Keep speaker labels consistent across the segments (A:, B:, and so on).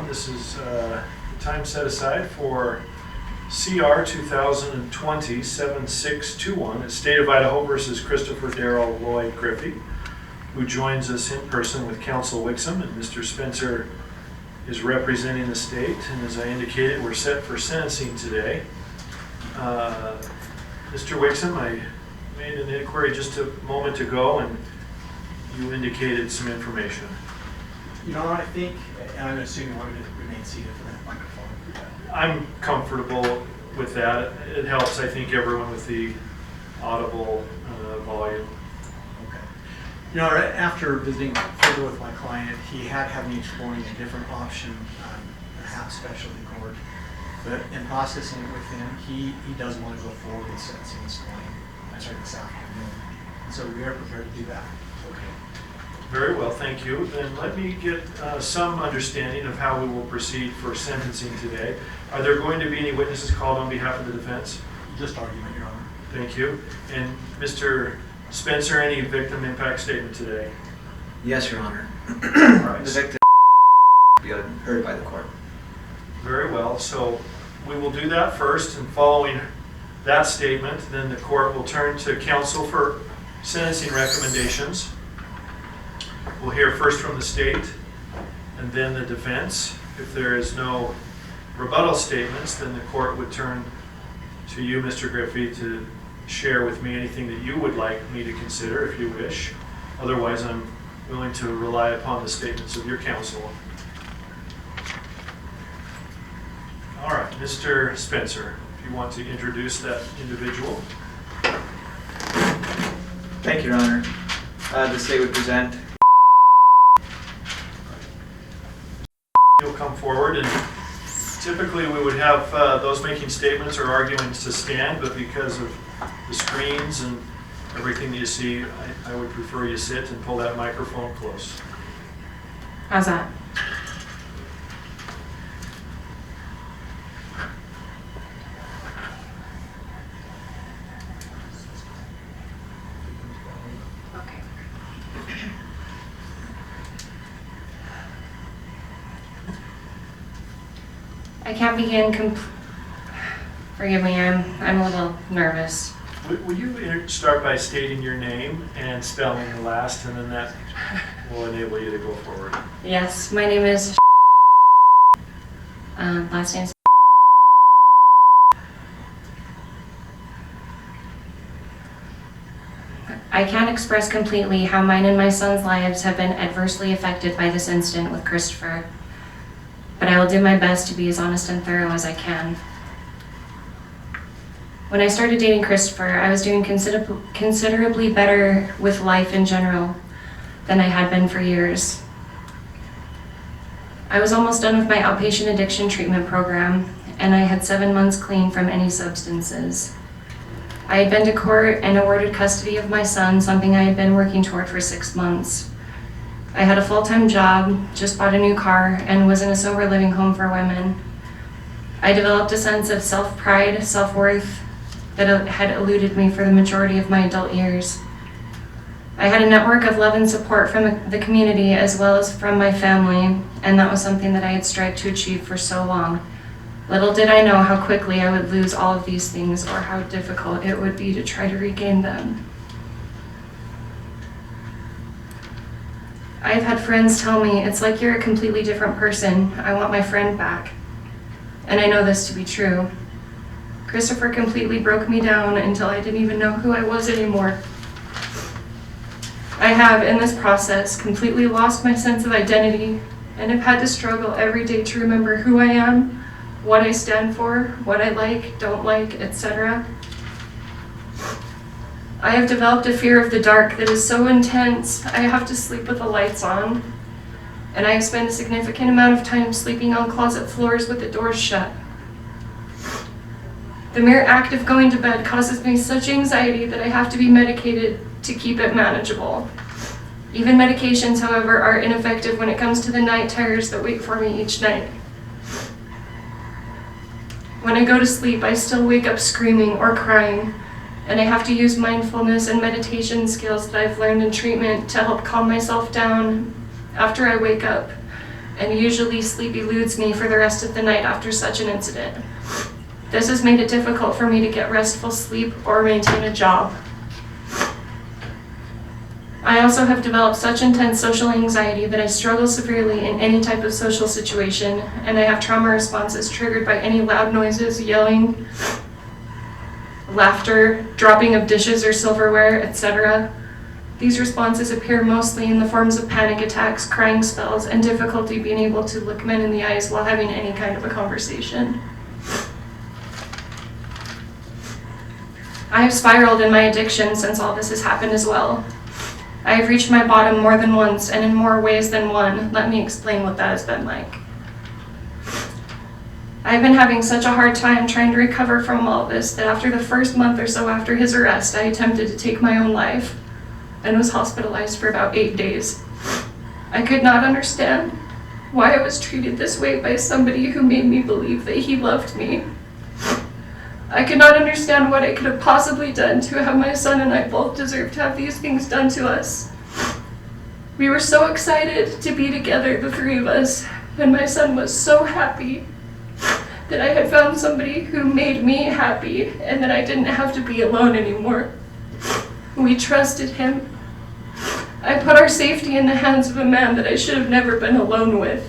A: This is the time set aside for CR 2020-7621. It's State of Idaho versus Kristopher Darrel Lloyd Griffey, who joins us in person with Counsel Wixom, and Mr. Spencer is representing the state. And as I indicated, we're set for sentencing today. Mr. Wixom, I made an inquiry just a moment ago, and you indicated some information.
B: You know what I think, and I'm assuming you want me to remain seated for that microphone.
A: I'm comfortable with that. It helps, I think, everyone with the audible volume.
B: Okay. You know, right after visiting further with my client, he had me exploring a different option, perhaps specialty court. But in processing it with him, he does want to go forward with sentencing this afternoon. And so we are prepared to do that. Okay.
A: Very well, thank you. Then let me get some understanding of how we will proceed for sentencing today. Are there going to be any witnesses called on behalf of the defense?
B: Just argument, Your Honor.
A: Thank you. And Mr. Spencer, any victim impact statement today?
C: Yes, Your Honor.
A: Right.
C: The victim will be heard by the court.
A: Very well. So we will do that first, and following that statement, then the court will turn to counsel for sentencing recommendations. We'll hear first from the state and then the defense. If there is no rebuttal statements, then the court would turn to you, Mr. Griffey, to share with me anything that you would like me to consider if you wish. Otherwise, I'm willing to rely upon the statements of your counsel. All right, Mr. Spencer, if you want to introduce that individual.
C: Thank you, Your Honor. The state would present.
A: You'll come forward, and typically we would have those making statements or arguing to stand, but because of the screens and everything that you see, I would prefer you sit and pull that microphone close.
D: How's that? Okay. I can't begin forgive me, I'm a little nervous.
A: Will you start by stating your name and spelling the last, and then that will enable you to go forward.
D: Yes, my name is last name is I can't express completely how mine and my son's lives have been adversely affected by this incident with Kristopher, but I will do my best to be as honest and thorough as I can. When I started dating Kristopher, I was doing considerably better with life in general than I had been for years. I was almost done with my outpatient addiction treatment program, and I had 7 months clean from any substances. I had been to court and awarded custody of my son, something I had been working toward for 6 months. I had a full-time job, just bought a new car, and was in a sober living home for women. I developed a sense of self-pride, self-worth that had eluded me for the majority of my adult years. I had a network of love and support from the community as well as from my family, and that was something that I had strived to achieve for so long. Little did I know how quickly I would lose all of these things or how difficult it would be to try to regain them. I've had friends tell me, "It's like you're a completely different person. I want my friend back." And I know this to be true. Kristopher completely broke me down until I didn't even know who I was anymore. I have, in this process, completely lost my sense of identity and have had to struggle every day to remember who I am, what I stand for, what I like, don't like, etc. I have developed a fear of the dark that is so intense I have to sleep with the lights on, and I have spent a significant amount of time sleeping on closet floors with the doors shut. The mere act of going to bed causes me such anxiety that I have to be medicated to keep it manageable. Even medications, however, are ineffective when it comes to the night terrors that wait for me each night. When I go to sleep, I still wake up screaming or crying, and I have to use mindfulness and meditation skills that I've learned in treatment to help calm myself down after I wake up and usually sleep eludes me for the rest of the night after such an incident. This has made it difficult for me to get restful sleep or maintain a job. I also have developed such intense social anxiety that I struggle severely in any type of social situation, and I have trauma responses triggered by any loud noises, yelling, laughter, dropping of dishes or silverware, etc. These responses appear mostly in the forms of panic attacks, crying spells, and difficulty being able to look men in the eyes while having any kind of a conversation. I have spiraled in my addiction since all this has happened as well. I have reached my bottom more than once, and in more ways than one. Let me explain what that has been like. I have been having such a hard time trying to recover from all this that after the first month or so after his arrest, I attempted to take my own life and was hospitalized for about 8 days. I could not understand why I was treated this way by somebody who made me believe that he loved me. I could not understand what I could have possibly done to have my son and I both deserve to have these things done to us. We were so excited to be together, the three of us, and my son was so happy that I had found somebody who made me happy and that I didn't have to be alone anymore. We trusted him. I put our safety in the hands of a man that I should have never been alone with.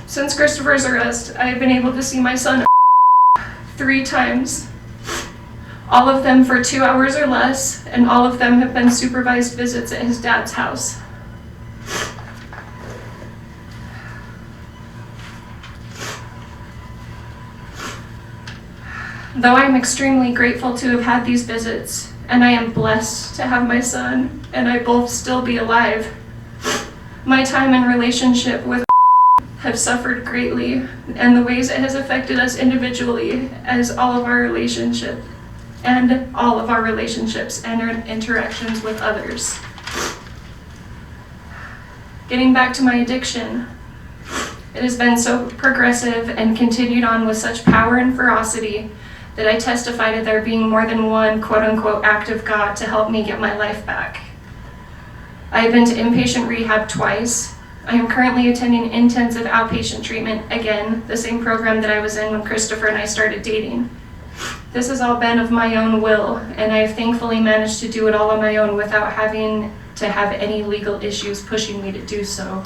D: Since Kristopher's arrest, I have been able to see my son 3 times. All of them for 2 hours or less, and all of them have been supervised visits at his dad's house. Though I am extremely grateful to have had these visits, and I am blessed to have my son and I both still be alive, my time in relationship with have suffered greatly, and the ways it has affected us individually as all of our relationships and our interactions with others. Getting back to my addiction, it has been so progressive and continued on with such power and ferocity that I testify to there being more than one quote-unquote act of God to help me get my life back. I have been to inpatient rehab twice. I am currently attending intensive outpatient treatment, again, the same program that I was in when Kristopher and I started dating. This has all been of my own will, and I have thankfully managed to do it all on my own without having to have any legal issues pushing me to do so.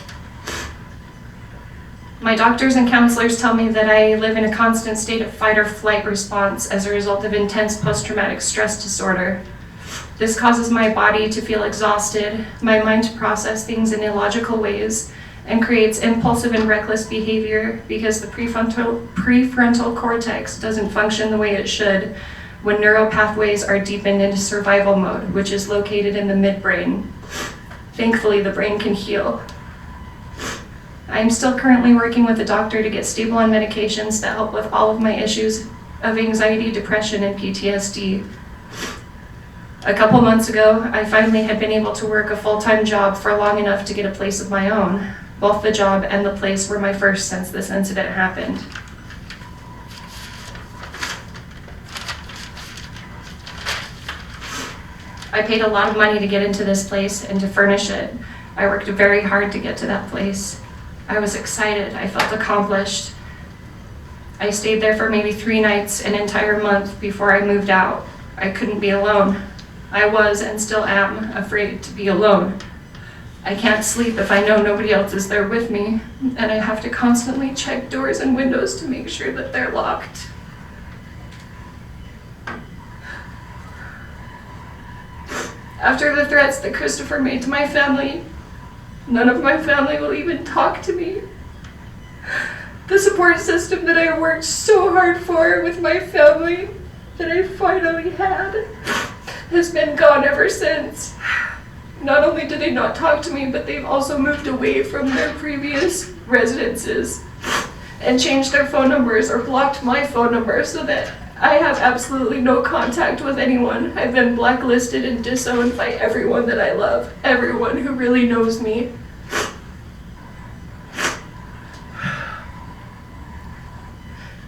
D: My doctors and counselors tell me that I live in a constant state of fight or flight response as a result of intense post-traumatic stress disorder. This causes my body to feel exhausted, my mind to process things in illogical ways, and creates impulsive and reckless behavior because the prefrontal cortex doesn't function the way it should when neural pathways are deepened into survival mode, which is located in the midbrain. Thankfully, the brain can heal. I am still currently working with a doctor to get stable on medications that help with all of my issues of anxiety, depression, and PTSD. A couple months ago, I finally had been able to work a full-time job for long enough to get a place of my own. Both the job and the place were my first since this incident happened. I paid a lot of money to get into this place and to furnish it. I worked very hard to get to that place. I was excited. I felt accomplished. I stayed there for maybe 3 nights, an entire month before I moved out. I couldn't be alone. I was and still am afraid to be alone. I can't sleep if I know nobody else is there with me, and I have to constantly check doors and windows to make sure that they're locked. After the threats that Kristopher made to my family, none of my family will even talk to me. The support system that I worked so hard for with my family, that I finally had, has been gone ever since. Not only do they not talk to me, but they've also moved away from their previous residences and changed their phone numbers or blocked my phone number so that I have absolutely no contact with anyone. I've been blacklisted and disowned by everyone that I love, everyone who really knows me.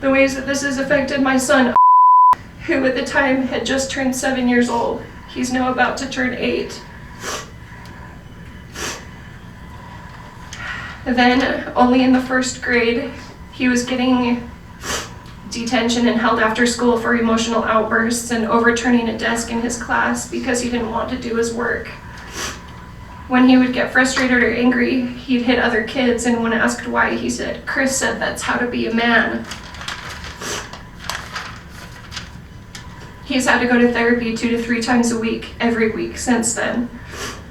D: The ways that this has affected my son, who at the time had just turned 7 years old. He's now about to turn 8. Then, only in the 1st grade, he was getting detention and held after school for emotional outbursts and overturning a desk in his class because he didn't want to do his work. When he would get frustrated or angry, he'd hit other kids, and when asked why, he said, "Chris said that's how to be a man." He's had to go to therapy 2 to 3 times a week, every week since then.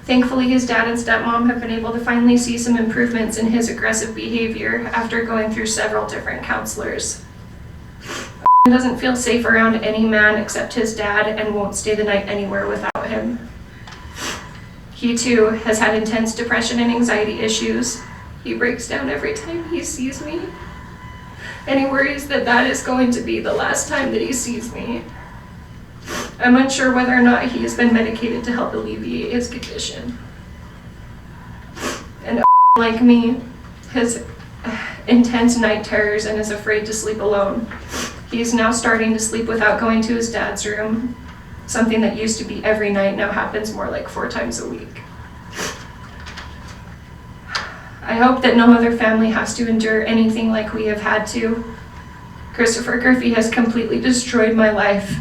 D: Thankfully, his dad and stepmom have been able to finally see some improvements in his aggressive behavior after going through several different counselors. He doesn't feel safe around any man except his dad and won't stay the night anywhere without him. He too has had intense depression and anxiety issues. He breaks down every time he sees me, and he worries that that is going to be the last time that he sees me. I'm unsure whether or not he has been medicated to help alleviate his condition. And like me, has intense night terrors and is afraid to sleep alone. He is now starting to sleep without going to his dad's room. Something that used to be every night now happens more like 4 times a week. I hope that no other family has to endure anything like we have had to. Kristopher Griffey has completely destroyed my life.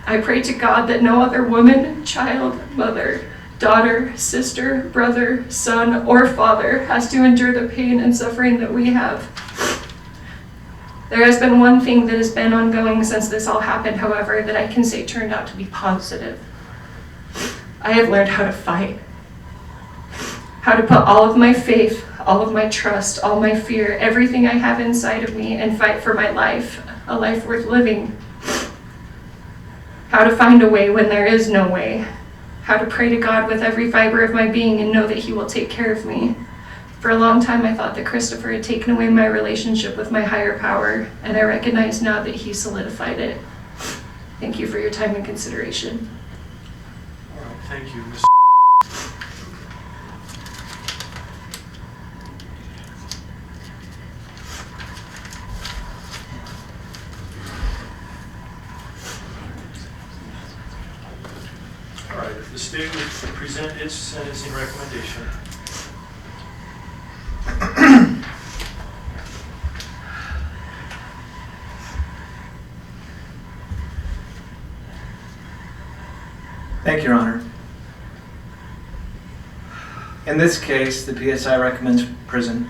D: I pray to God that no other woman, child, mother, daughter, sister, brother, son, or father has to endure the pain and suffering that we have. There has been one thing that has been ongoing since this all happened, however, that I can say turned out to be positive. I have learned how to fight. How to put all of my faith, all of my trust, all my fear, everything I have inside of me, and fight for my life, a life worth living. How to find a way when there is no way. How to pray to God with every fiber of my being and know that He will take care of me. For a long time, I thought that Kristopher had taken away my relationship with my higher power, and I recognize now that he solidified it. Thank you for your time and consideration.
A: All right, thank you, Ms. All right, if the state would present its sentencing recommendation.
C: Thank you, Your Honor. In this case, the PSI recommends prison.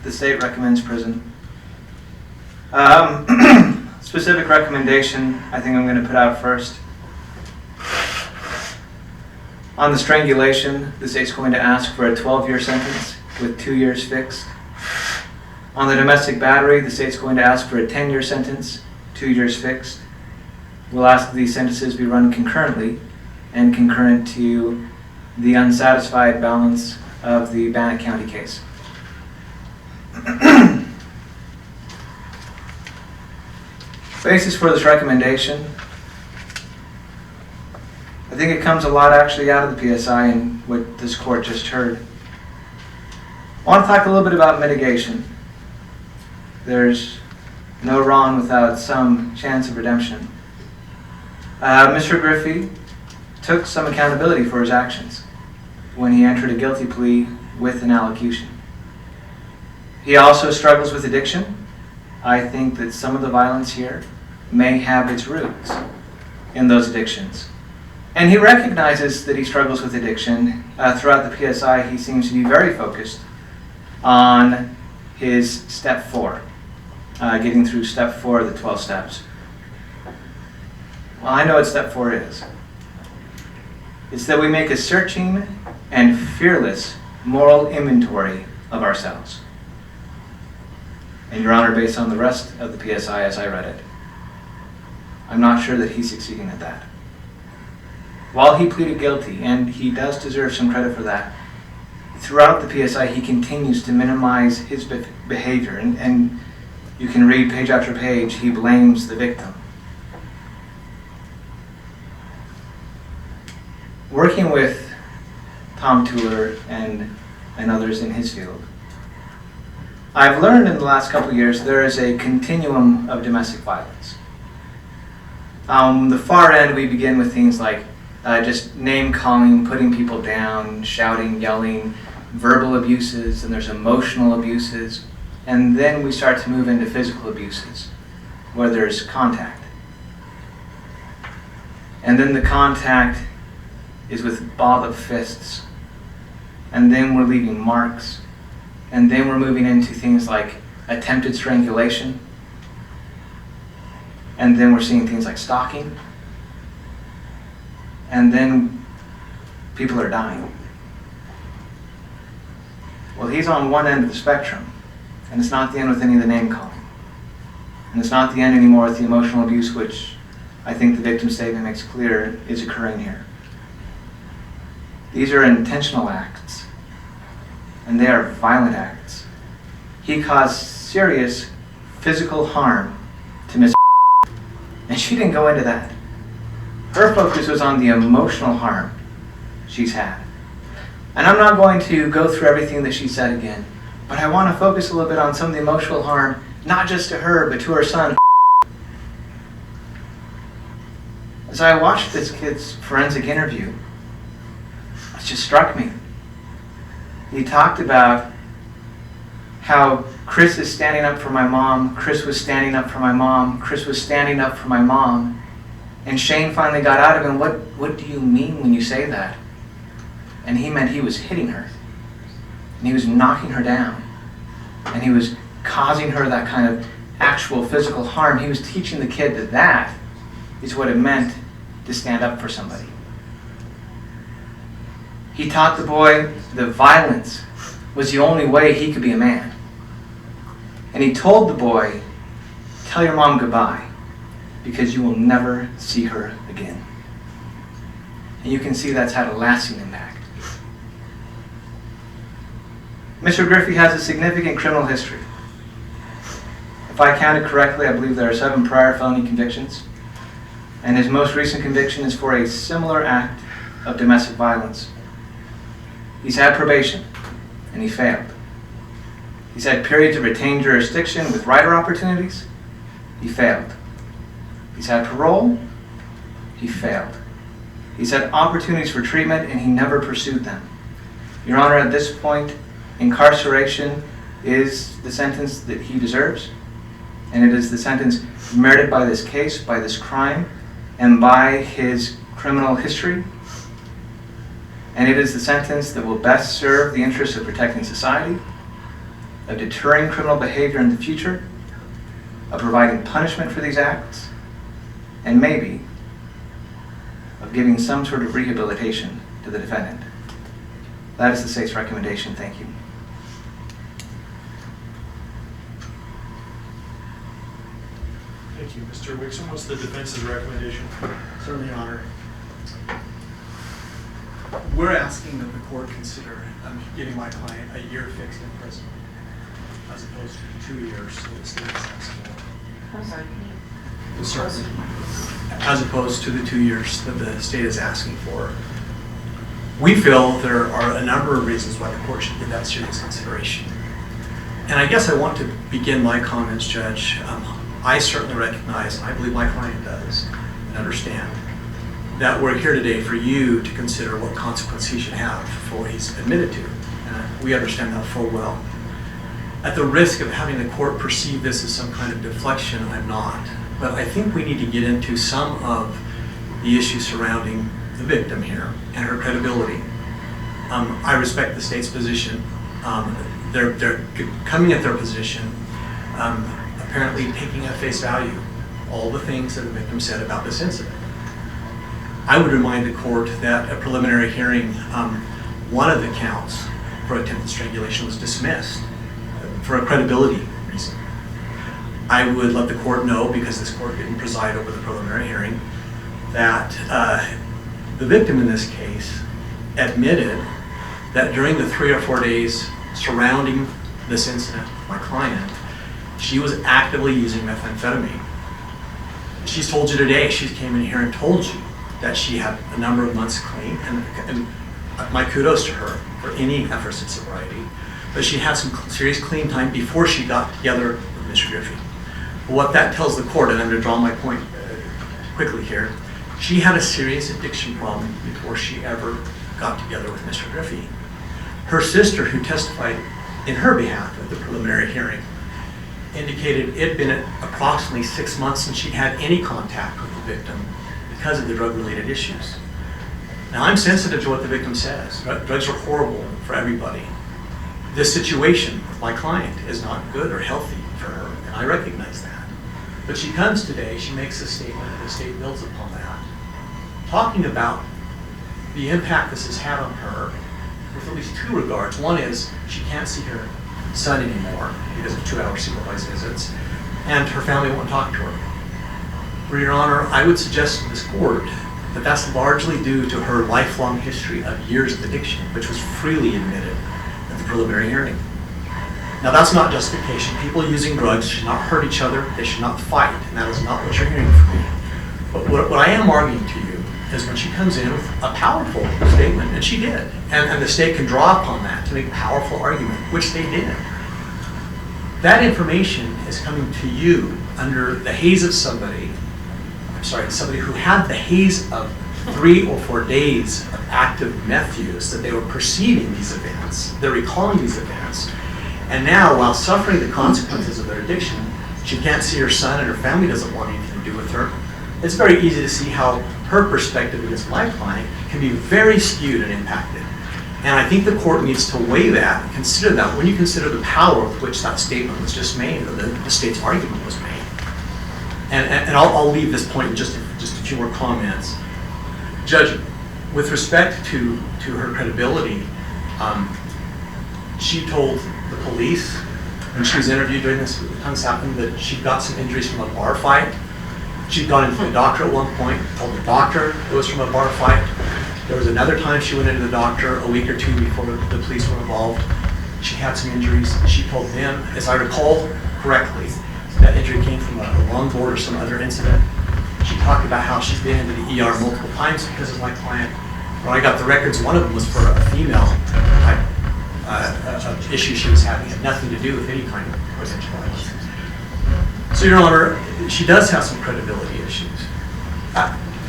C: The state recommends prison. Specific recommendation I think I'm going to put out first. On the strangulation, the state's going to ask for a 12-year sentence with 2 years fixed. On the domestic battery, the state's going to ask for a 10-year sentence, 2 years fixed. We'll ask that these sentences be run concurrently and concurrent to the unsatisfied balance of the Bonneville County case. Basis for this recommendation, I think it comes a lot actually out of the PSI and what this court just heard. I want to talk a little bit about mitigation. There's no wrong without some chance of redemption. Mr. Griffey took some accountability for his actions when he entered a guilty plea with an allocution. He also struggles with addiction. I think that some of the violence here may have its roots in those addictions. And he recognizes that he struggles with addiction. Throughout the PSI, he seems to be very focused on his step 4, getting through step 4 of the 12 steps. Well, I know what step 4 is. It's that we make a searching and fearless moral inventory of ourselves. And Your Honor, based on the rest of the PSI as I read it, I'm not sure that he's succeeding at that. While he pleaded guilty, and he does deserve some credit for that, throughout the PSI he continues to minimize his behavior. And you can read page after page, he blames the victim. Working with Tom Tuller and others in his field, I've learned in the last couple of years there is a continuum of domestic violence. The far end, we begin with things like just name calling, putting people down, shouting, yelling, verbal abuses and there's emotional abuses, and then we start to move into physical abuses where there's contact. And then the contact is with ball of fists, and then we're leaving marks, and then we're moving into things like attempted strangulation, and then we're seeing things like stalking, and then people are dying. Well, he's on one end of the spectrum, and it's not the end with any of the name calling. And it's not the end anymore with the emotional abuse, which I think the victim statement makes clear is occurring here. These are intentional acts, and they are violent acts. He caused serious physical harm to Miss, and she didn't go into that. Her focus was on the emotional harm she's had. And I'm not going to go through everything that she said again, but I want to focus a little bit on some of the emotional harm, not just to her, but to her son. As I watched this kid's forensic interview, it just struck me. He talked about how Chris is standing up for my mom, Chris was standing up for my mom, Chris was standing up for my mom. And Shane finally got out of him, what do you mean when you say that? And he meant he was hitting her. And he was knocking her down. And he was causing her that kind of actual physical harm. He was teaching the kid that that is what it meant to stand up for somebody. He taught the boy that violence was the only way he could be a man. And he told the boy, tell your mom goodbye, because you will never see her again. And you can see that's had a lasting impact. Mr. Griffey has a significant criminal history. If I counted correctly, I believe there are 7 prior felony convictions, and his most recent conviction is for a similar act of domestic violence. He's had probation, and he failed. He's had periods of retained jurisdiction with rider opportunities. He failed. He's had parole. He failed. He's had opportunities for treatment, and he never pursued them. Your Honor, at this point, incarceration is the sentence that he deserves, and it is the sentence merited by this case, by this crime, and by his criminal history. And it is the sentence that will best serve the interests of protecting society, of deterring criminal behavior in the future, of providing punishment for these acts, and maybe of giving some sort of rehabilitation to the defendant. That is the state's recommendation. Thank you.
A: Thank you. Mr. Wixom, what's the defense's recommendation?
B: Certainly, Your Honor. We're asking that the court consider giving my client a year fixed in prison as opposed to 2 years that the state is asking for.
E: I'm sorry.
B: Certainly. As opposed to the 2 years that the state is asking for. We feel there are a number of reasons why the court should give that serious consideration. And I guess I want to begin my comments, Judge. I certainly recognize, and I believe my client does, and understand that we're here today for you to consider what consequence he should have for what he's admitted to. And we understand that full well. At the risk of having the court perceive this as some kind of deflection, I'm not. But I think we need to get into some of the issues surrounding the victim here and her credibility. I respect the state's position. They're coming at their position, apparently taking at face value all the things that the victim said about this incident. I would remind the court that at a preliminary hearing, one of the counts for attempted strangulation was dismissed for a credibility reason. I would let the court know, because this court didn't preside over the preliminary hearing, that the victim in this case admitted that during the 3 or 4 days surrounding this incident, my client, she was actively using methamphetamine. She's told you today, she came in here and told you that she had a number of months clean, and my kudos to her for any efforts at sobriety, but she had some serious clean time before she got together with Mr. Griffey. What that tells the court, and I'm going to draw my point quickly here, she had a serious addiction problem before she ever got together with Mr. Griffey. Her sister, who testified in her behalf at the preliminary hearing, indicated it had been approximately 6 months since she'd had any contact with the victim because of the drug-related issues. Now, I'm sensitive to what the victim says. Drugs are horrible for everybody. This situation with my client is not good or healthy for her, and I recognize that. But she comes today, she makes a statement, and the state builds upon that, talking about the impact this has had on her with at least 2 regards. One is she can't see her son anymore because of 2-hour supervised visits, and her family won't talk to her. For Your Honor, I would suggest to this court that that's largely due to her lifelong history of years of addiction, which was freely admitted at the preliminary hearing. Now, that's not justification. People using drugs should not hurt each other, they should not fight, and that is not what you're hearing from me. But what I am arguing to you is when she comes in with a powerful statement, and she did, and the state can draw upon that to make a powerful argument, which they did. That information is coming to you under the haze of somebody who had the haze of 3 or 4 days of active meth use, that they were perceiving these events, they're recalling these events, and now, while suffering the consequences of their addiction, she can't see her son and her family doesn't want anything to do with her. It's very easy to see how her perspective against my client can be very skewed and impacted. And I think the court needs to weigh that and consider that when you consider the power with which that statement was just made, or the state's argument was made. And I'll leave this point in just a few more comments. Judge, with respect to her credibility, she told the police when she was interviewed during this happened that she got some injuries from a bar fight. She'd gone into the doctor at one point, told the doctor it was from a bar fight. There was another time she went into the doctor a week or 2 before the police were involved. She had some injuries. She told them, as I recall correctly, that injury came from a longboard or some other incident. She talked about how she's been into the ER multiple times because of my client. When I got the records, one of them was for a female type issue she was having. It had nothing to do with any kind of potential violence. So, Your Honor, she does have some credibility issues.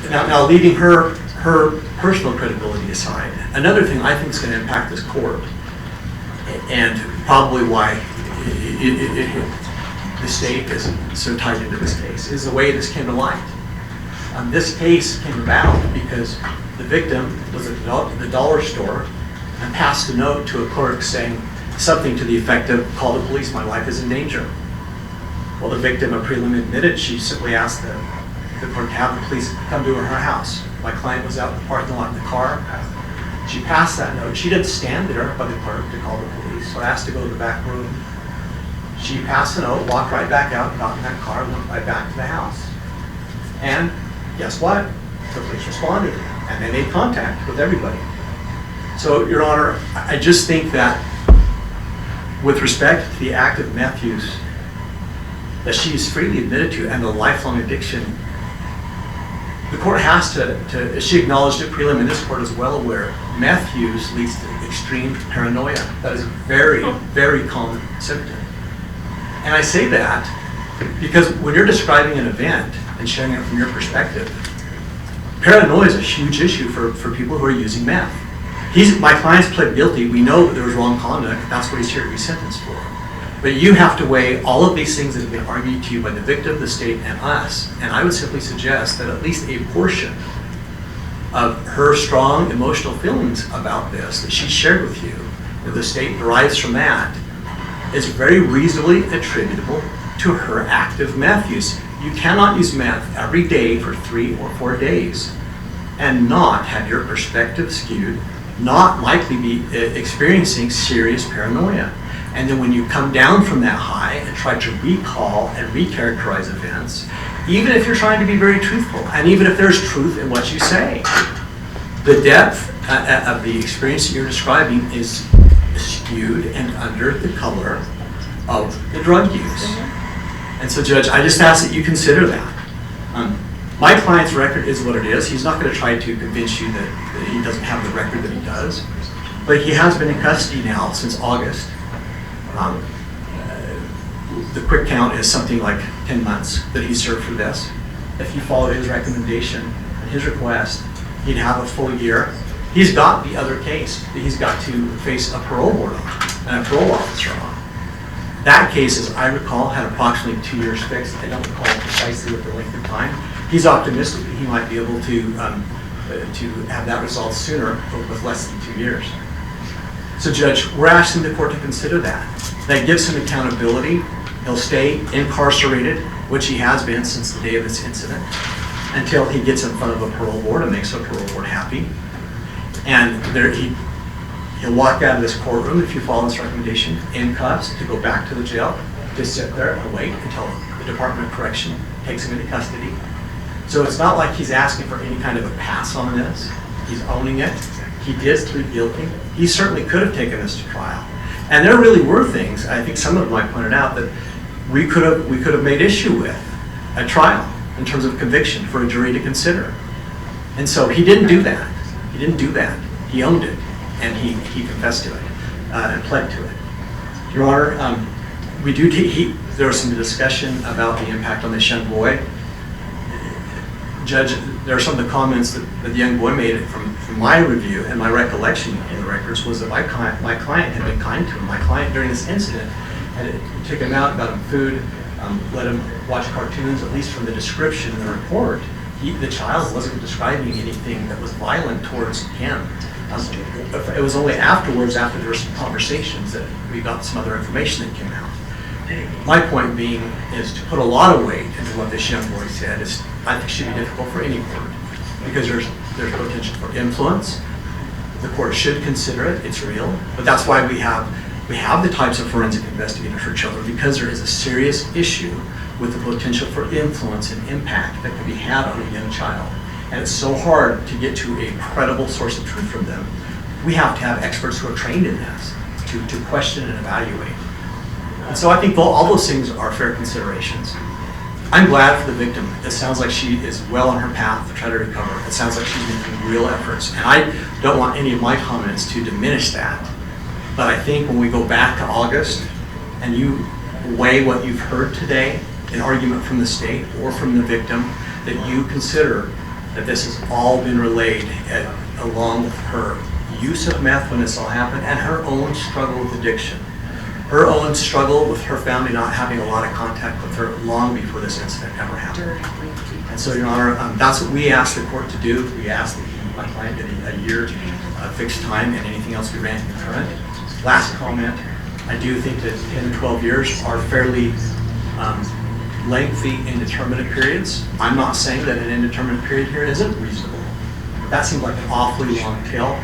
B: Now, leaving her personal credibility aside, another thing I think is going to impact this court, and probably why the state is so tied into this case, is the way this came to light. This case came about because the victim was at the dollar store and passed a note to a clerk saying something to the effect of, "Call the police, my life is in danger." Well, the victim, a prelim, admitted she simply asked the clerk to have the police come to her house. My client was out in the parking lot in the car. She passed that note. She didn't stand there by the clerk to call the police, so asked to go to the back room. She passed the note, walked right back out, got in that car, and went right back to the house. And guess what? The police responded, and they made contact with everybody. So, Your Honor, I just think that with respect to the active meth use that she is freely admitted to and the lifelong addiction, the court has to she acknowledged it prelim, and this court is well aware, meth use leads to extreme paranoia. That is a very, very common symptom. And I say that because when you're describing an event and sharing it from your perspective, paranoia is a huge issue for people who are using meth. My client's pled guilty. We know that there was wrong conduct. That's what he's here to be sentenced for. But you have to weigh all of these things that have been argued to you by the victim, the state, and us. And I would simply suggest that at least a portion of her strong emotional feelings about this that she shared with you, that the state derives from that, is very reasonably attributable to her active meth use. You cannot use meth every day for 3 or 4 days and not have your perspective skewed, not likely be experiencing serious paranoia. And then when you come down from that high and try to recall and recharacterize events, even if you're trying to be very truthful, and even if there's truth in what you say, the depth of the experience that you're describing is skewed and under the color of the drug use. And so, Judge, I just ask that you consider that. My client's record is what it is. He's not going to try to convince you that he doesn't have the record that he does. But he has been in custody now since August. The quick count is something like 10 months that he served for this. If you followed his recommendation and his request, he'd have a full year. He's got the other case that he's got to face a parole board on and a parole officer on. That case, as I recall, had approximately 2 years fixed. I don't recall precisely what the length of time. He's optimistic that he might be able to have that resolved sooner, but with less than 2 years. So, Judge, we're asking the court to consider that. That gives him accountability. He'll stay incarcerated, which he has been since the day of this incident, until he gets in front of a parole board and makes a parole board happy. And he'll walk out of this courtroom, if you follow this recommendation, in cuffs to go back to the jail, to sit there and wait until the Department of Correction takes him into custody. So it's not like he's asking for any kind of a pass on this. He's owning it. He did plead guilty. He certainly could have taken this to trial. And there really were things, I think some of them I pointed out, that we could have made issue with at trial in terms of conviction for a jury to consider. And so he didn't do that. He didn't do that. He owned it, and he confessed to it and pled to it. Your Honor, there was some discussion about the impact on this young boy. Judge, there are some of the comments that the young boy made from my review and my recollection in the records was that my client had been kind to him. My client, during this incident, had taken him out, got him food, let him watch cartoons, at least from the description in the report. The child wasn't describing anything that was violent towards him. It was only afterwards, after there were some conversations, that we got some other information that came out. My point being is to put a lot of weight into what this young boy said is, I think, should be difficult for any court, because there's potential for influence. The court should consider it. It's real, but that's why we have the types of forensic investigators for children, because there is a serious issue with the potential for influence and impact that can be had on a young child. And it's so hard to get to a credible source of truth from them. We have to have experts who are trained in this to question and evaluate. And so I think all those things are fair considerations. I'm glad for the victim. It sounds like she is well on her path to try to recover. It sounds like she's making real efforts. And I don't want any of my comments to diminish that. But I think when we go back to August and you weigh what you've heard today, an argument from the state or from the victim, that you consider that this has all been relayed along with her use of meth when this all happened and her own struggle with addiction. Her own struggle with her family not having a lot of contact with her long before this incident ever happened. And so, Your Honor, that's what we asked the court to do. We asked that my client get a year fixed time and anything else we ran concurrent. Last comment, I do think that 10 to 12 years are fairly lengthy indeterminate periods. I'm not saying that an indeterminate period here isn't reasonable. That seems like an awfully long tail,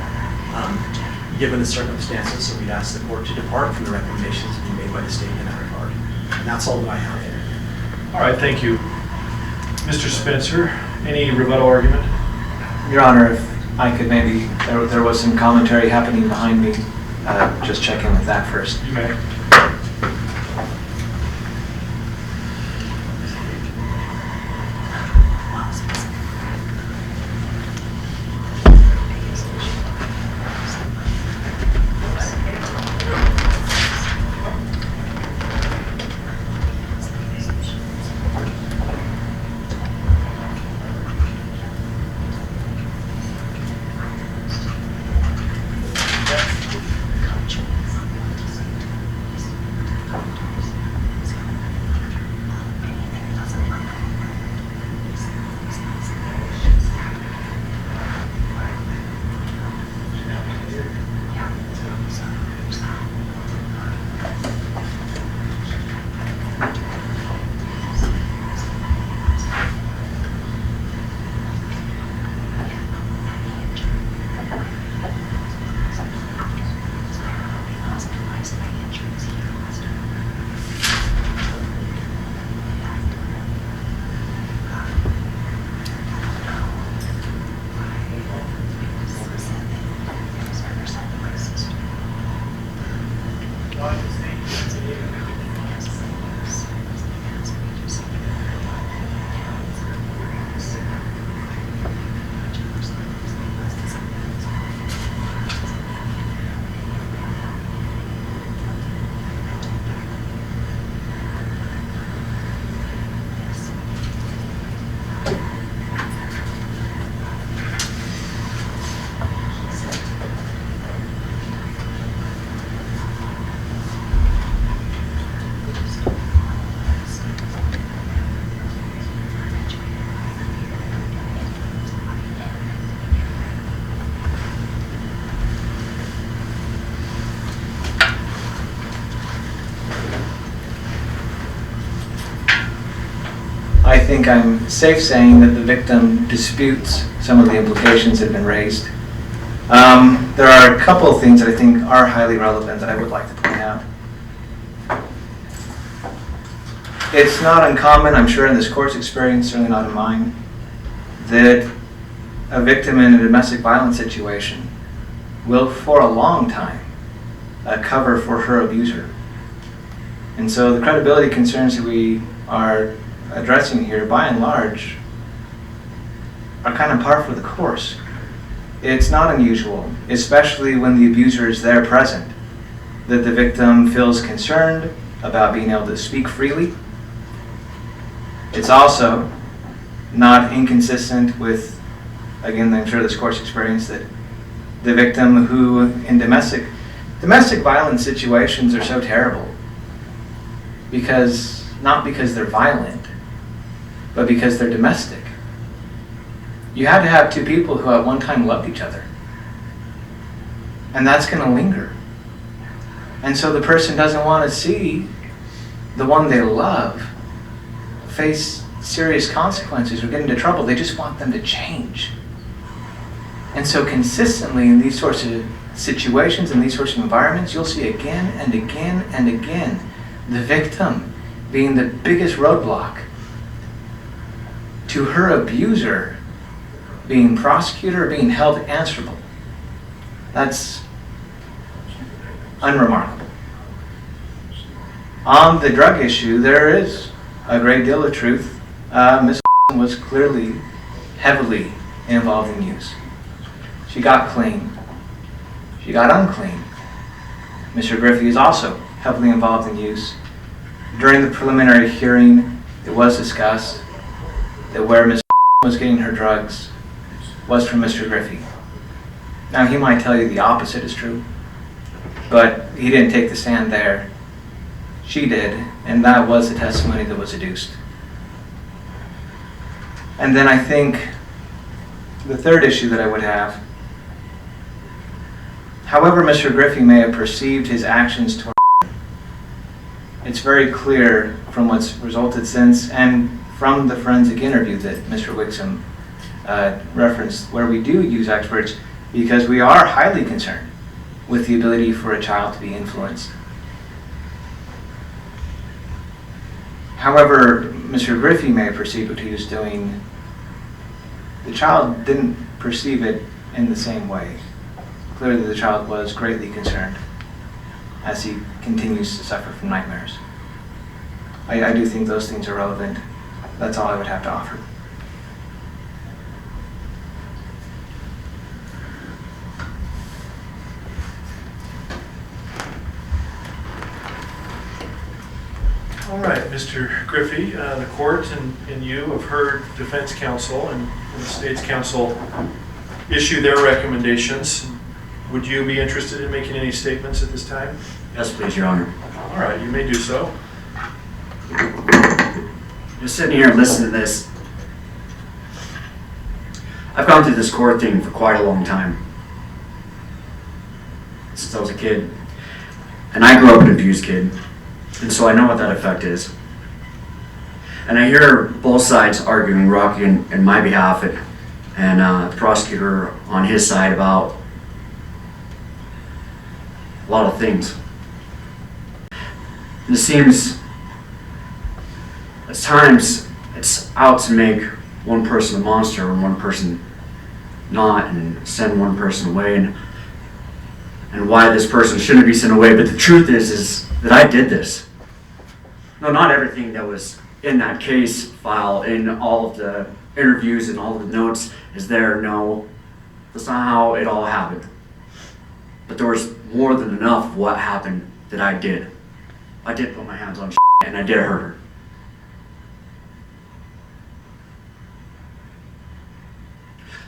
B: given the circumstances, so we'd ask the court to depart from the recommendations being made by the state in that regard. And that's all that I have.
A: All right, thank you. Mr. Spencer, any rebuttal argument?
C: Your Honor, if I could maybe, there was some commentary happening behind me. Just check in with that first.
A: You may.
C: think I'm safe saying that the victim disputes some of the implications that have been raised. There are a couple of things that I think are highly relevant that I would like to point out. It's not uncommon, I'm sure in this court's experience, certainly not in mine, that a victim in a domestic violence situation will, for a long time, cover for her abuser. And so the credibility concerns that we are addressing here, by and large, are kind of par for the course. It's not unusual, especially when the abuser is there present, that the victim feels concerned about being able to speak freely. It's also not inconsistent with, again, I'm sure this court's experience, that the victim who in domestic violence situations are so terrible not because they're violent, but because they're domestic. You had to have two people who at one time loved each other. And that's going to linger. And so the person doesn't want to see the one they love face serious consequences or get into trouble. They just want them to change. And so consistently in these sorts of situations, in these sorts of environments, you'll see again and again and again the victim being the biggest roadblock to her abuser being prosecuted or being held answerable. That's unremarkable. On the drug issue, there is a great deal of truth. Ms. was clearly heavily involved in use. She got clean. She got unclean. Mr. Griffey is also heavily involved in use. During the preliminary hearing, it was discussed that where Ms. was getting her drugs was from Mr. Griffey. Now, he might tell you the opposite is true, but he didn't take the stand there. She did, and that was the testimony that was adduced. And then I think the third issue that I would have, however Mr. Griffey may have perceived his actions toward her, it's very clear from what's resulted since and from the forensic interview that Mr. Wixom referenced, where we do use experts because we are highly concerned with the ability for a child to be influenced. However Mr. Griffey may have perceived what he was doing, the child didn't perceive it in the same way. Clearly the child was greatly concerned as he continues to suffer from nightmares. I do think those things are relevant. That's all I would have to offer.
A: All right, Mr. Griffey, the court and you have heard defense counsel and the state's counsel issue their recommendations. Would you be interested in making any statements at this time?
E: Yes, please, Your Honor.
A: All right, you may do so.
E: Just sitting here and listening to this, I've gone through this court thing for quite a long time. Since I was a kid. And I grew up an abused kid. And so I know what that effect is. And I hear both sides arguing, Rocky in my behalf and the prosecutor on his side about a lot of things. And it seems at times it's out to make one person a monster and one person not, and send one person away, and why this person shouldn't be sent away. But the truth is that I did this. No, not everything that was in that case file, in all of the interviews and all of the notes is there. No, that's not how it all happened. But there was more than enough of what happened that I did. I did put my hands on and I did hurt her.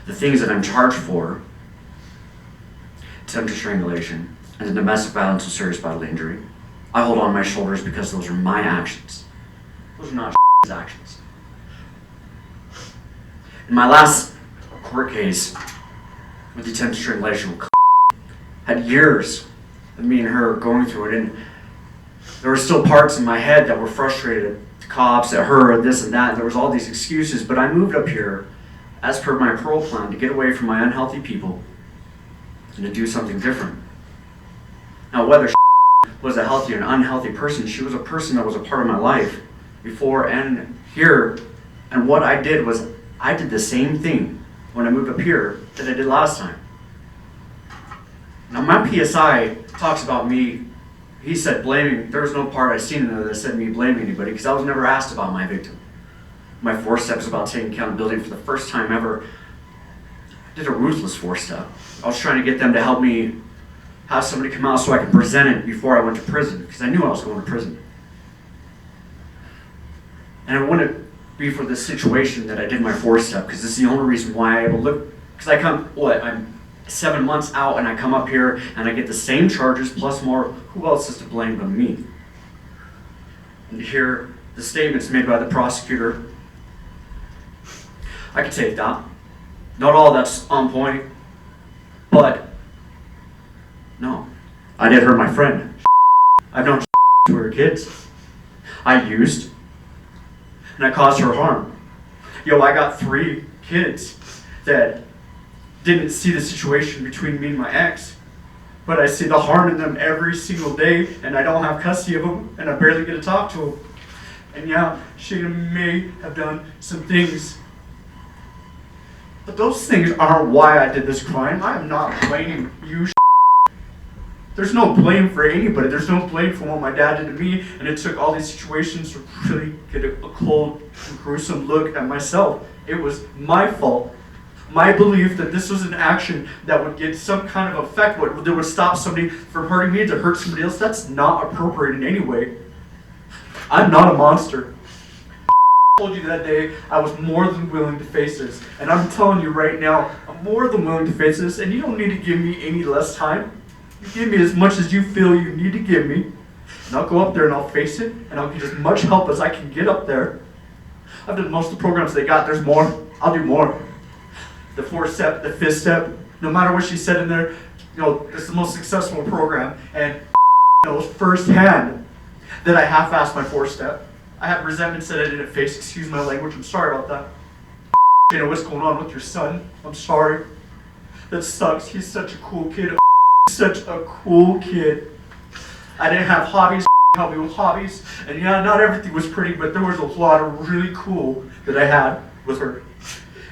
E: The things that I'm charged for, attempted strangulation, and the domestic violence with serious bodily injury, I hold on my shoulders because those are my actions. Those are not his actions. In my last court case with the attempted strangulation, had years of me and her going through it, and there were still parts in my head that were frustrated. The cops, at her, at this and that. And there was all these excuses, but I moved up here as per my parole plan to get away from my unhealthy people and to do something different. Now, whether was a healthy or an unhealthy person, she was a person that was a part of my life before and here. And what I did was I did the same thing when I moved up here that I did last time. Now, my PSI talks about me. He said blaming. There was no part I seen in there that said me blaming anybody because I was never asked about my victim. My 4-step is about taking accountability for the first time ever. I did a ruthless 4-step. I was trying to get them to help me have somebody come out so I could present it before I went to prison because I knew I was going to prison. And it wouldn't be for this situation that I did my 4-step because this is the only reason why I able to look. Because I come, I'm 7 months out and I come up here and I get the same charges plus more. Who else is to blame but me? And to hear the statements made by the prosecutor, I can take that. Not all that's on point, but no. I did hurt my friend. I've known to her kids. I used, and I caused her harm. I got 3 kids that didn't see the situation between me and my ex, but I see the harm in them every single day, and I don't have custody of them, and I barely get to talk to them. And yeah, she may have done some things, but those things aren't why I did this crime. I am not blaming you. There's no blame for anybody. There's no blame for what my dad did to me, and it took all these situations to really get a cold and gruesome look at myself. It was my fault. My belief that this was an action that would get some kind of effect, that would stop somebody from hurting me to hurt somebody else, that's not appropriate in any way. I'm not a monster. I told you that day I was more than willing to face this, and I'm telling you right now, I'm more than willing to face this, and you don't need to give me any less time. You give me as much as you feel you need to give me, and I'll go up there and I'll face it, and I'll get as much help as I can get up there. I've done most of the programs they got. There's more. I'll do more. The 4-step, the 5th-step, no matter what she said in there, it's the most successful program, and knows firsthand that I half-assed my 4-step. I have resentments that I didn't face. Excuse my language. I'm sorry about that. What's going on with your son? I'm sorry. That sucks. He's such a cool kid. Such a cool kid. I didn't have hobbies. Help me with hobbies. And yeah, not everything was pretty, but there was a lot of really cool that I had with her.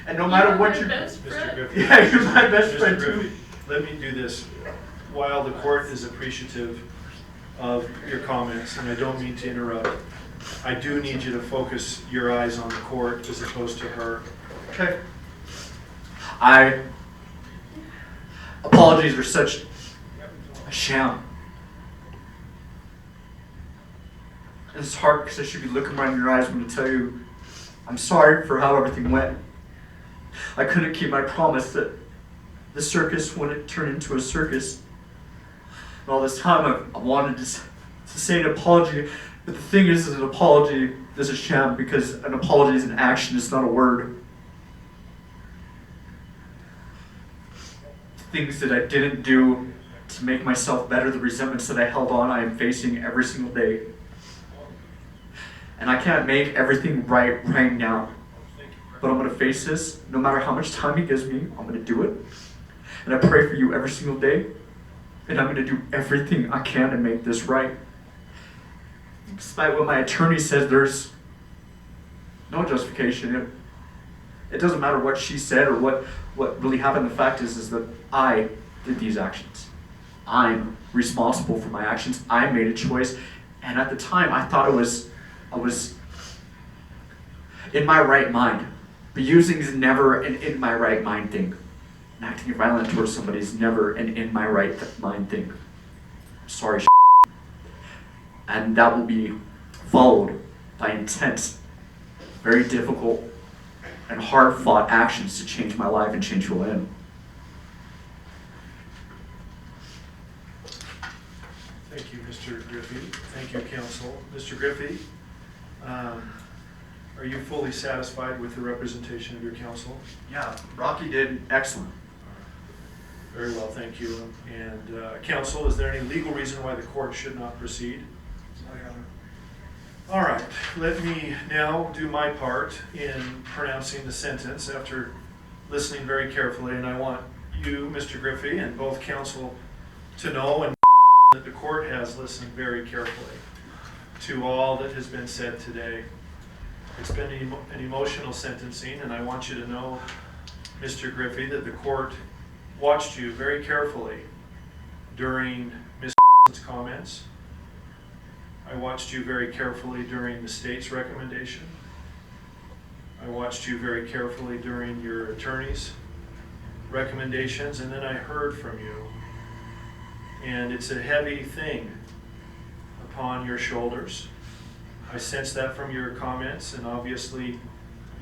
E: And no matter what you...
A: Mr. Griffey.
C: Yeah, you're my best friend
A: Mr. Griffey,
C: too.
A: let me do this. While the court is appreciative of your comments, and I don't mean to interrupt, I do need you to focus your eyes on the court as opposed to her.
C: Okay. Apologies are such a sham. And it's hard because I should be looking right in your eyes when to tell you I'm sorry for how everything went. I couldn't keep my promise that the circus wouldn't turn into a circus. And all this time I wanted to say an apology, but the thing is an apology is a sham because an apology is an action, it's not a word. Things that I didn't do to make myself better, the resentments that I held on, I am facing every single day. And I can't make everything right now. But I'm going to face this. No matter how much time he gives me, I'm going to do it. And I pray for you every single day. And I'm going to do everything I can to make this right. Despite what my attorney says, there's no justification. It doesn't matter what she said or what really happened. The fact is that I did these actions. I'm responsible for my actions. I made a choice. And at the time, I thought I was in my right mind. But using is never an in my right mind thing. And acting violent towards somebody is never an in my right mind thing. I'm sorry. And that will be followed by intense, very difficult, and hard-fought actions to change my life and change who I am.
A: Thank you, Mr. Griffey. Thank you, counsel. Mr. Griffey, are you fully satisfied with the representation of your counsel?
C: Yeah, Rocky did excellent.
A: Very well, thank you. And counsel, is there any legal reason why the court should not proceed?
B: Sorry, Your Honor.
A: All right, let me now do my part in pronouncing the sentence after listening very carefully, and I want you, Mr. Griffey, and both counsel to know and that the court has listened very carefully to all that has been said today. It's been an emotional sentencing, and I want you to know, Mr. Griffey, that the court watched you very carefully during Ms. comments. I watched you very carefully during the state's recommendation. I watched you very carefully during your attorney's recommendations, and then I heard from you. And it's a heavy thing upon your shoulders. I sense that from your comments, and obviously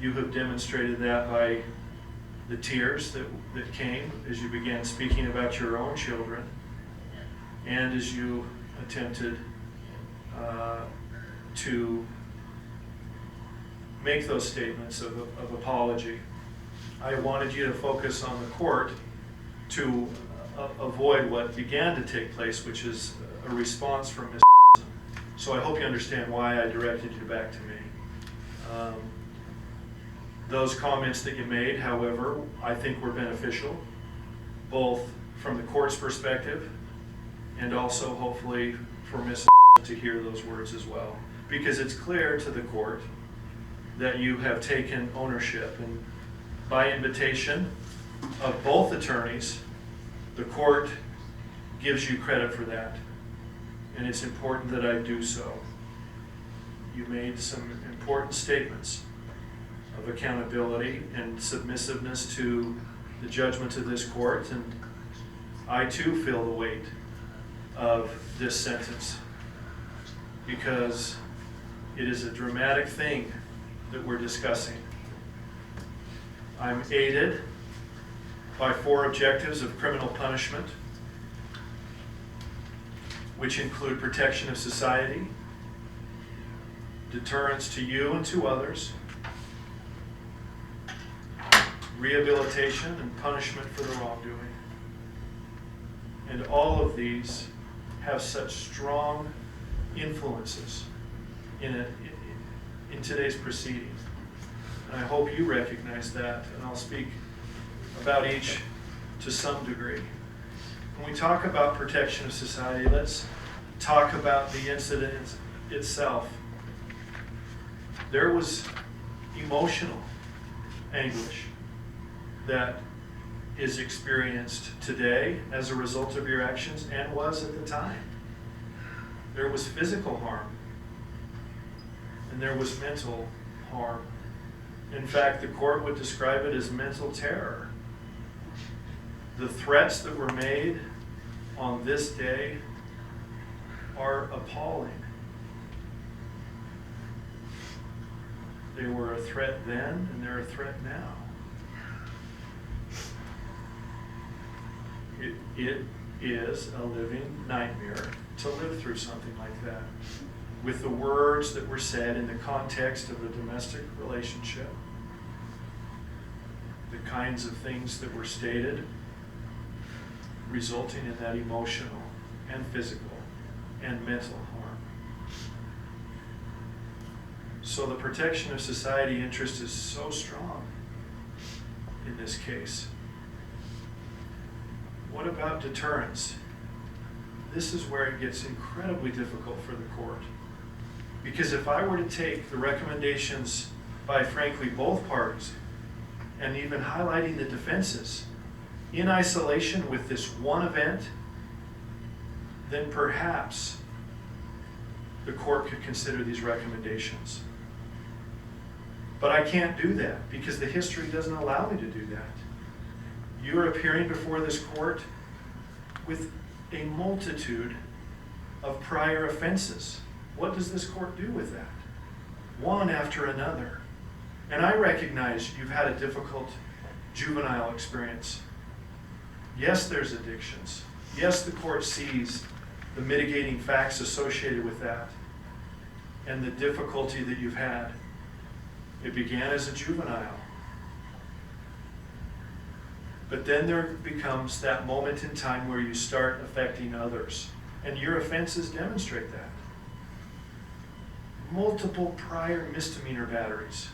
A: you have demonstrated that by the tears that came as you began speaking about your own children, and as you attempted to make those statements of apology. I wanted you to focus on the court to avoid what began to take place, which is a response from Ms. So I hope you understand why I directed you back to me. Those comments that you made, however, I think were beneficial, both from the court's perspective and also hopefully for Ms. to hear those words as well. Because it's clear to the court that you have taken ownership, and by invitation of both attorneys, the court gives you credit for that, and it's important that I do so. You made some important statements of accountability and submissiveness to the judgment of this court, and I too feel the weight of this sentence because it is a dramatic thing that we're discussing. I'm aided by 4 objectives of criminal punishment, which include protection of society, deterrence to you and to others, rehabilitation and punishment for the wrongdoing. And all of these have such strong influences in today's proceeding. And I hope you recognize that, and I'll speak about each to some degree. When we talk about protection of society, let's talk about the incident itself. There was emotional anguish that is experienced today as a result of your actions and was at the time. There was physical harm and there was mental harm. In fact, the court would describe it as mental terror. The threats that were made on this day are appalling. They were a threat then and they're a threat now. It is a living nightmare to live through something like that, with the words that were said in the context of a domestic relationship, the kinds of things that were stated, resulting in that emotional and physical and mental harm. So the protection of society interest is so strong in this case. What about deterrence? This is where it gets incredibly difficult for the court. Because if I were to take the recommendations by, frankly, both parties, and even highlighting the defenses in isolation with this one event, then perhaps the court could consider these recommendations. But I can't do that because the history doesn't allow me to do that. You are appearing before this court with a multitude of prior offenses. What does this court do with that? One after another. And I recognize you've had a difficult juvenile experience. Yes, there's addictions. Yes, the court sees the mitigating facts associated with that and the difficulty that you've had. It began as a juvenile. But then there becomes that moment in time where you start affecting others. And your offenses demonstrate that. multiple prior misdemeanor batteries,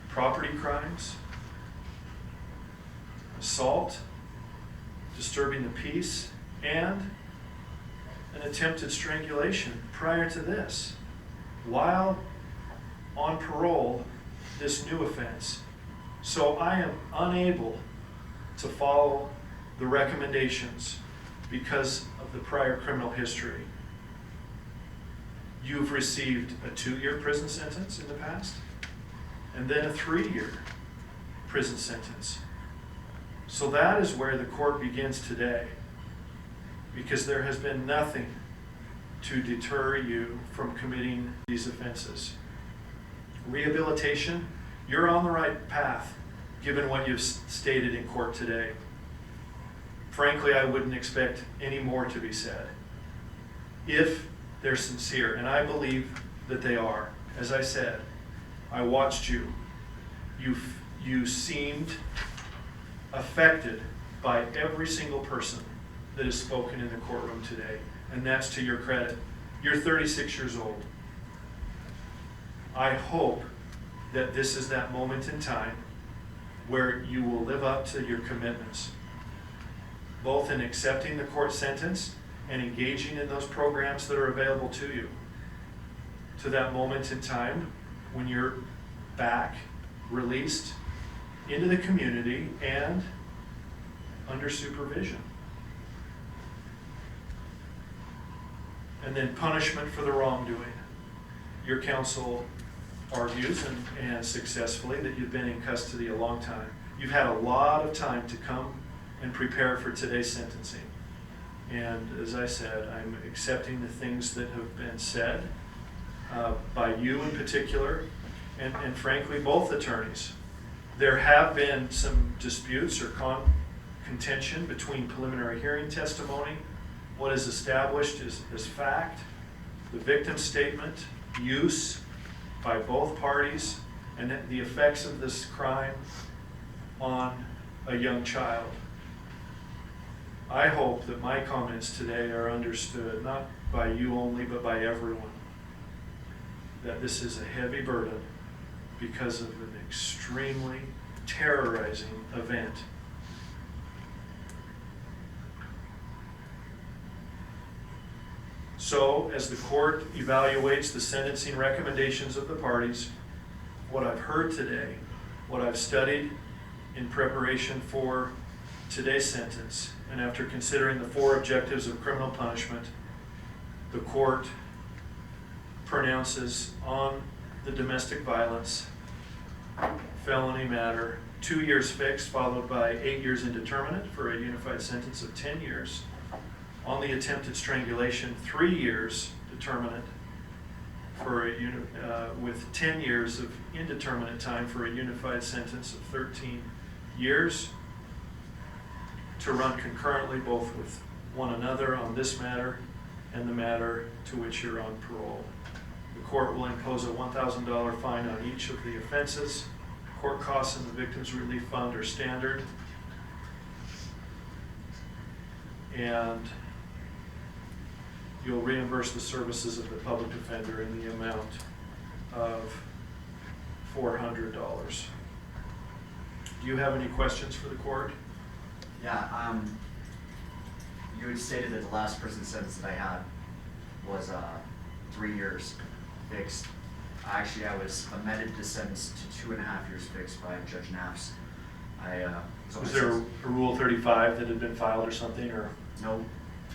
A: property crimes, assault, disturbing the peace, and an attempted strangulation prior to this. While on parole, this new offense. So I am unable to follow the recommendations because of the prior criminal history. You've received a 2-year prison sentence in the past, and then a 3-year prison sentence. So that is where the court begins today, because there has been nothing to deter you from committing these offenses. Rehabilitation, you're on the right path, given what you've stated in court today. Frankly, I wouldn't expect any more to be said, if they're sincere, and I believe that they are. As I said, I watched you. You seemed affected by every single person that has spoken in the courtroom today, and that's to your credit. You're 36 years old. I hope that this is that moment in time where you will live up to your commitments, both in accepting the court sentence and engaging in those programs that are available to you, to that moment in time when you're back, released into the community and under supervision. And then punishment for the wrongdoing. Your counsel argues, and successfully, that you've been in custody a long time. You've had a lot of time to come and prepare for today's sentencing. And as I said, I'm accepting the things that have been said by you in particular, and frankly, both attorneys. There have been some disputes or contention between preliminary hearing testimony, what is established as fact, the victim's statement, use by both parties, and the effects of this crime on a young child. I hope that my comments today are understood, not by you only, but by everyone, that this is a heavy burden because of an extremely terrorizing event. So, as the court evaluates the sentencing recommendations of the parties, what I've heard today, what I've studied in preparation for today's sentence, and after considering the 4 objectives of criminal punishment, the court pronounces on the domestic violence felony matter 2 years fixed, followed by 8 years indeterminate for a unified sentence of 10 years. On the attempted strangulation, 3 years determinate for with 10 years of indeterminate time for a unified sentence of 13 years to run concurrently both with one another on this matter and the matter to which you're on parole. The court will impose a $1,000 fine on each of the offenses. Court costs in the Victims Relief Fund are standard. And you'll reimburse the services of the public defender in the amount of $400. Do you have any questions for the court?
F: Yeah, you had stated that the last prison sentence that I had was 3 years fixed. Actually, I was amended the sentence to 2.5 years fixed by Judge Knapp's.
A: Was there a Rule 35 that had been filed or something, or?
F: No,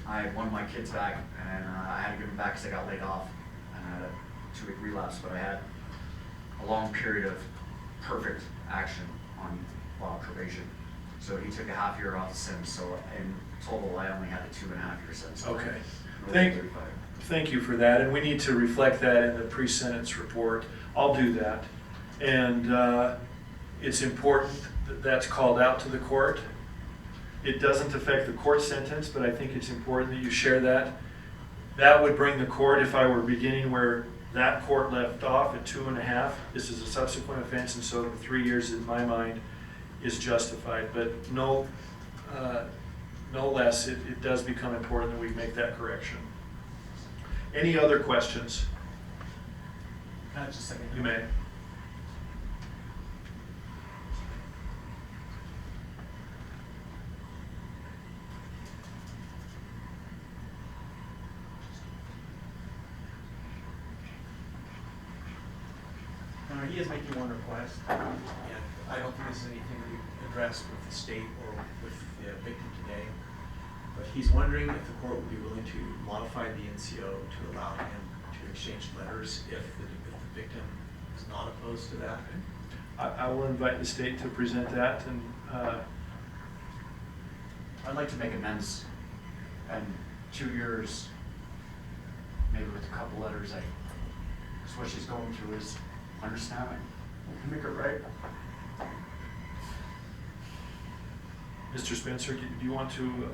F: I won my kids back, and I had to give them back because I got laid off, and I had a 2-week relapse, but I had a long period of perfect action on probation. So he took a half year off the sentence, so in total I only had a 2.5 year sentence.
A: Okay.
F: Really
A: Thank you for that, and we need to reflect that in the pre-sentence report. I'll do that. And it's important that that's called out to the court. It doesn't affect the court sentence, but I think it's important that you share that. That would bring the court, if I were beginning where that court left off at 2.5, this is a subsequent offense, and so the 3 years in my mind is justified. But no less, it does become important that we make that correction. Any other questions?
B: Just a second.
A: You may.
B: He is making one request, and I don't think this is anything we addressed with the state or with the victim today, but he's wondering if the court would be willing to modify the NCO to allow him to exchange letters if the victim is not opposed to that.
A: I will invite the state to present that, and
F: I'd like to make amends, and 2 years, maybe with a couple letters, that's what she's going through is understanding. We can make it right.
A: Mr. Spencer, do you want to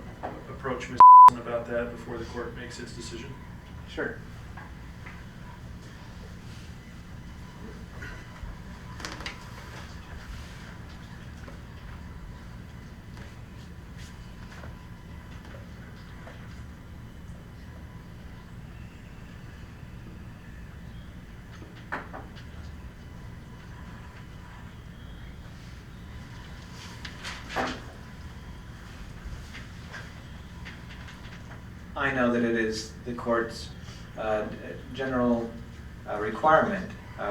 A: approach Ms. about that before the court makes its decision?
C: Sure. I know that it is the court's general requirement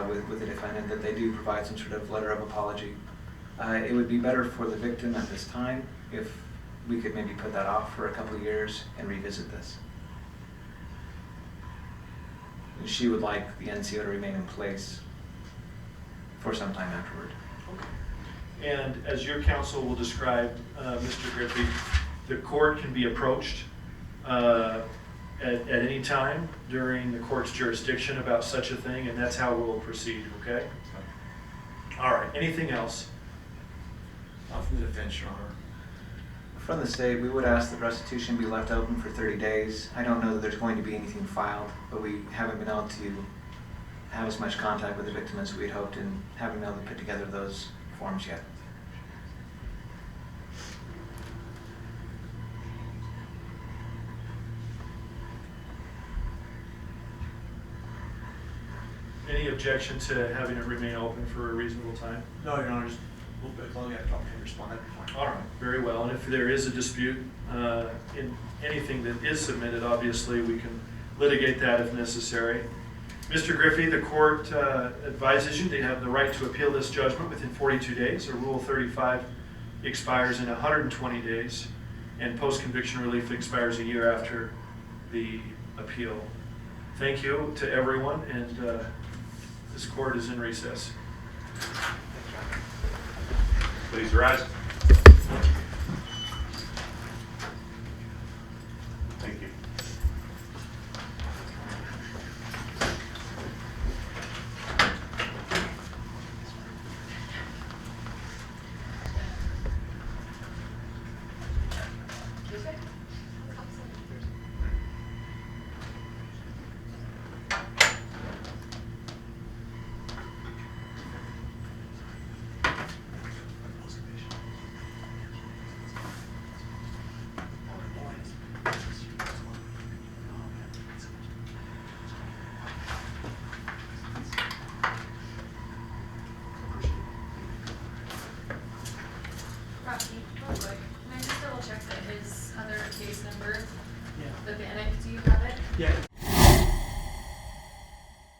C: with the defendant that they do provide some sort of letter of apology. It would be better for the victim at this time if we could maybe put that off for a couple of years and revisit this. She would like the NCO to remain in place for some time afterward.
A: And as your counsel will describe, Mr. Griffey, the court can be approached at any time during the court's jurisdiction about such a thing, and that's how we'll proceed, okay? All right, anything else?
B: Not from the defense, Your Honor.
C: From the state, we would ask that restitution be left open for 30 days. I don't know that there's going to be anything filed, but we haven't been able to have as much contact with the victim as we had hoped and haven't been able to put together those forms yet.
A: Any objection to having it remain open for a reasonable time?
B: No, Your Honor, just as long as I have to respond, that'd be fine.
A: All right, very well. And if there is a dispute in anything that is submitted, obviously we can litigate that if necessary. Mr. Griffey, the court advises you they have the right to appeal this judgment within 42 days. Or Rule 35 expires in 120 days, and post-conviction relief expires a year after the appeal. Thank you to everyone, and this court is in recess.
G: Please rise. Thank you.
H: Rocky, real quick, can I just double check that his other case number,
B: Yeah.
H: the Bannock, do you have it?
B: Yeah.